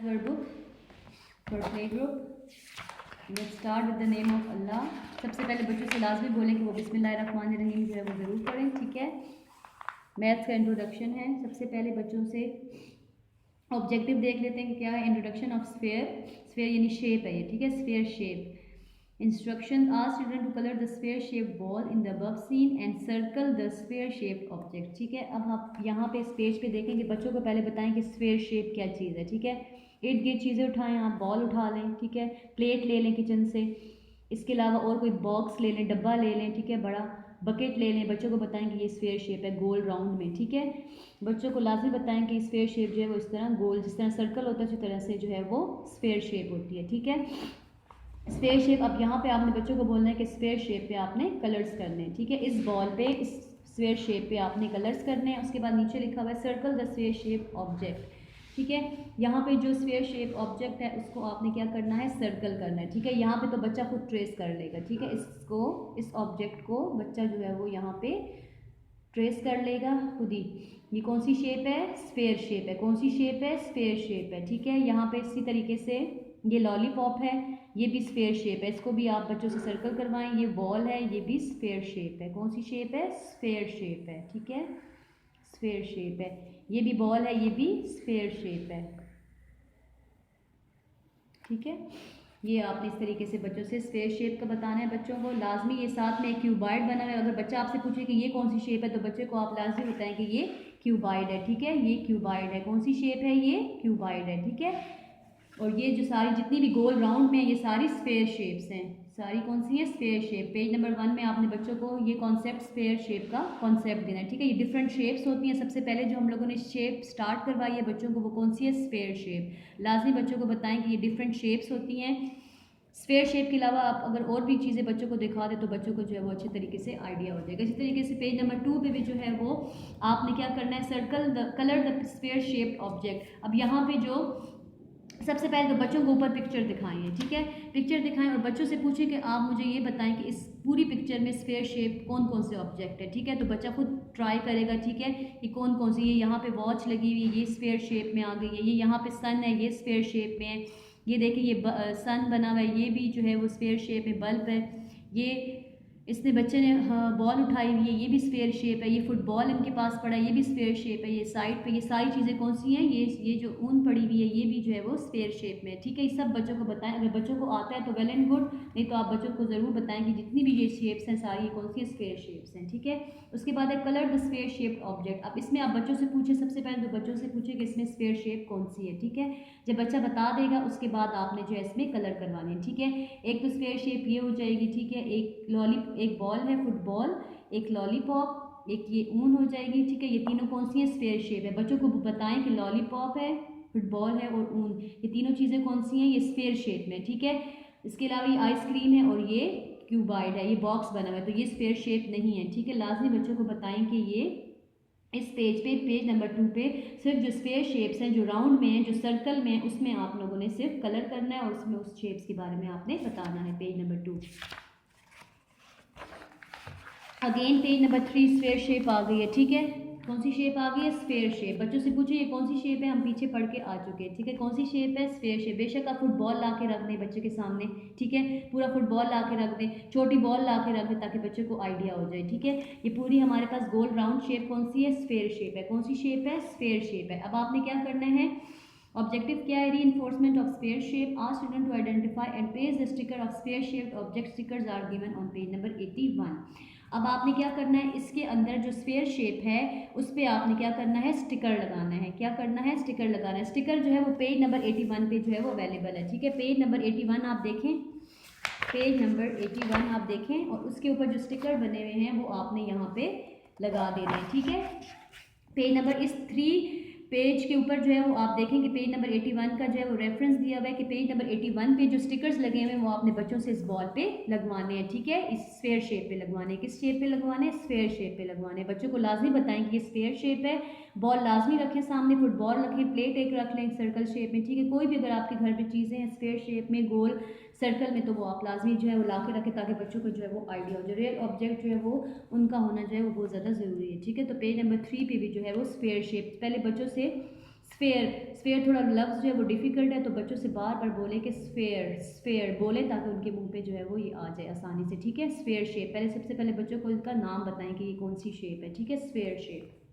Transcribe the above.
your book for playgroup. Let's start with the name of Allah. सबसे पहले बच्चों से लाजमी बोलें कि वो बिस्मिल्लाहिर्रहमानिर्रहीम जो है वो ज़रूर पढ़ें, ठीक है। मैथ्स का इंट्रोडक्शन है। सबसे पहले बच्चों से ऑब्जेक्टिव देख लेते हैं कि क्या है। इंट्रोडक्शन ऑफ स्फेयर यानी शेप है ये, ठीक है, sphere shape. Instruction ask children to colour the sphere shape ball in the above scene and circle the sphere shape object, ठीक है। अब आप यहाँ पे इस पेज पे देखेंगे, बच्चों को पहले बताएं कि स्फेयर शेप क्या चीज़ है, ठीक है। इर्द गिर्द चीज़ें उठाएं, आप बॉल उठा लें, ठीक है, प्लेट ले लें किचन से, इसके अलावा और कोई बॉक्स ले लें, डब्बा ले लें, ठीक है, बड़ा बकेट ले लें। बच्चों को बताएं कि ये स्फेयर शेप है, गोल राउंड में, ठीक है। बच्चों को लाजमी बताएं कि स्फेयर शेप जो है वो इस तरह गोल, जिस तरह सर्कल होता है उसी तरह से जो है वो स्फेयर शेप होती है, ठीक है। स्फेयर शेप, अब यहाँ पे आपने बच्चों को बोलना है कि स्फेयर शेप पे आपने कलर्स करने हैं, ठीक है। इस बॉल पे, इस स्फेयर शेप पे आपने कलर्स करने हैं। उसके बाद नीचे लिखा हुआ है circle the sphere shape object, ठीक है। यहाँ पे जो स्फेयर शेप ऑब्जेक्ट है उसको आपने क्या करना है, सर्कल करना है, ठीक है। यहाँ पे तो बच्चा खुद ट्रेस कर लेगा, ठीक है। इसको, इस ऑब्जेक्ट को बच्चा जो है वो यहाँ पे ट्रेस कर लेगा खुद ही। ये कौन सी शेप है, स्फेयर शेप है। कौन सी शेप है, स्फेयर शेप है, ठीक है। यहाँ पे इसी तरीके से ये लॉलीपॉप है, ये भी स्फेयर शेप है, इसको भी आप बच्चों से सर्कल करवाएं। ये बॉल है, ये भी स्फेयर शेप है। कौन सी शेप है, स्फेयर शेप है, ठीक है, स्फेयर शेप है। ये भी बॉल है, ये भी स्फेयर शेप है, ठीक है। ये आपने इस तरीके से बच्चों से स्फेयर शेप का बताना है बच्चों को। लाजमी ये साथ में एक क्यूबाइड बना हुआ है। अगर बच्चा आपसे पूछे कि ये कौन सी शेप है तो बच्चे को आप लाजमी बताएं कि ये क्यूबाइड है, ठीक है, ये क्यूबाइड है। कौन सी शेप है, ये क्यूबाइड है, ठीक है। और ये जो सारी जितनी भी गोल राउंड में ये सारी स्फेयर शेप्स हैं, सारी कौन सी है, स्फेयर शेप। पेज नंबर 1 में आपने बच्चों को ये कॉन्सेप्ट स्फेयर शेप का कॉन्सेप्ट देना है, ठीक है। ये डिफरेंट शेप्स होती हैं। सबसे पहले जो हम लोगों ने शेप स्टार्ट करवाई है बच्चों को वो कौन सी है, स्फेयर शेप। लाजमी बच्चों को बताएं कि ये डिफरेंट शेप्स होती हैं। स्फेयर शेप के अलावा आप अगर और भी चीज़ें बच्चों को दिखा दें तो बच्चों को जो है वो अच्छे तरीके से आइडिया हो जाएगा। इसी तरीके से पेज नंबर 2 पे भी जो है वो आपने क्या करना है, circle the colour the sphere shaped object. अब यहाँ पे जो सबसे पहले तो बच्चों को ऊपर पिक्चर दिखाएं, ठीक है, पिक्चर दिखाएं और बच्चों से पूछें कि आप मुझे ये बताएं कि इस पूरी पिक्चर में स्फेयर शेप कौन कौन से ऑब्जेक्ट है, ठीक है। तो बच्चा खुद ट्राई करेगा, ठीक है, कि कौन कौन सी। ये यहाँ पे वॉच लगी हुई है, ये स्फेयर शेप में आ गई है। ये यहाँ पे सन है, ये स्फेयर शेप में है। ये देखिए ये सन बना हुआ है, ये भी जो है वो स्फेयर शेप में। बल्ब है, ये इसने बच्चे ने बॉल उठाई हुई है, ये भी स्फेयर शेप है। ये फुटबॉल इनके पास पड़ा है, ये भी स्फेयर शेप है। ये साइड पे ये सारी चीज़ें कौन सी हैं, ये जो ऊन पड़ी हुई है ये भी जो है वो स्फेयर शेप में, ठीक है। ये सब बच्चों को बताएं। अगर बच्चों को आता है तो वेल एंड गुड, नहीं तो आप बच्चों को ज़रूर बताएं कि जितनी भी ये शेप्स हैं सारी कौन सी स्फेयर शेप्स हैं, ठीक है। उसके बाद है colour the sphere shaped object. अब इसमें आप बच्चों से पूछे, सबसे पहले तो बच्चों से पूछे कि इसमें स्फेयर शेप कौन सी है, ठीक है। जब बच्चा बता देगा उसके बाद आपने जो है इसमें कलर करवाने हैं, ठीक है। एक तो स्फेयर शेप ये हो जाएगी, ठीक है। एक बॉल है फुटबॉल, एक लॉलीपॉप, एक ये ऊन हो जाएगी, ठीक है। ये तीनों कौन सी है, स्फेयर शेप है। बच्चों को बताएं कि लॉलीपॉप है, फुटबॉल है और ऊन, ये तीनों चीज़ें कौन सी हैं, ये स्फेयर शेप में, ठीक है। इसके अलावा ये आइसक्रीम है और ये क्यूबाइड है, ये बॉक्स बना हुआ है, तो ये स्फेयर शेप नहीं है, ठीक है। लाजमी बच्चों को बताएं कि ये इस पेज पे, पेज नंबर 2 पे सिर्फ जो स्फेयर शेप्स हैं, जो राउंड में हैं, जो सर्कल में हैं, उसमें आप लोगों ने सिर्फ कलर करना है और उसमें उस शेप्स के बारे में आपने बताना है। Page number 2 again page number 3 sphere shape आ गई है, ठीक है। कौन सी शेप आ गई है, स्फेयर शेप। बच्चों से पूछिए ये कौन सी शेप है, हम पीछे पढ़ के आ चुके हैं, ठीक है। कौन सी शेप है, स्फेयर शेप। बेशक आप फुटबॉल ला के रख दें बच्चे के सामने, ठीक है, पूरा फुटबॉल ला के रख दें, छोटी बॉल ला के रख दें ताकि बच्चे को आइडिया हो जाए, ठीक है। ये पूरी हमारे पास गोल राउंड शेप कौन सी है, स्फेयर शेप है। कौन सी शेप है, स्फेयर शेप है। अब आपने क्या करना है, ऑब्जेक्टिव क्या है, reinforcement of sphere shape. Ask student to identify and paste the sticker of sphere shaped object. Stickers are given on page number 81। अब आपने क्या करना है, इसके अंदर जो स्फेयर शेप है उस पर आपने क्या करना है, स्टिकर लगाना है। क्या करना है, स्टिकर लगाना है। स्टिकर जो है वो पेज नंबर 81 पे जो है वो अवेलेबल है, ठीक है। पेज नंबर 81 आप देखें, पेज नंबर 81 आप देखें और उसके ऊपर जो स्टिकर बने हुए हैं वो आपने यहाँ पे लगा देना है, ठीक है। पेज नंबर इस 3 पेज के ऊपर जो है वो आप देखेंगे पेज नंबर 81 का जो है वो रेफरेंस दिया हुआ है कि पेज नंबर 81 पे जो स्टिकर्स लगे हुए हैं वो आपने बच्चों से इस बॉल पे लगवाने हैं, ठीक है। इस स्फेयर शेप पे लगवाने हैं। किस शेप पे लगवाने हैं, स्फेयर शेप पे लगवाने हैं। बच्चों को लाजमी बताएं कि ये स्फेयर शेप है। बॉल लाजमी रखें सामने, फुटबॉल रखें, प्लेट एक रख लें सर्कल शेप में, ठीक है। कोई भी अगर आपके घर पे चीज़ें हैं स्फेयर शेप में, गोल सर्कल में, तो वो आप लाजमी जो है वो ला के रखें ताकि बच्चों को जो है वो आइडिया हो। जो रियल ऑब्जेक्ट जो है वो उनका होना जो है वो बहुत ज़्यादा ज़रूरी है, ठीक है। तो पेज नंबर 3 पे भी जो है वो स्फेयर शेप, पहले बच्चों से स्फेयर, स्फेयर थोड़ा लफ्ज़ जो है वो डिफ़िकल्ट है, तो बच्चों से बार बार बोले कि स्फेयर स्फेयर बोले, ताकि उनके मुंह पे जो है वो ये आ जाए आसानी से, ठीक है। स्फेयर शेप, पहले सबसे पहले बच्चों को इसका नाम बताएं कि ये कौन सी शेप है, ठीक है, स्फेयर शेप।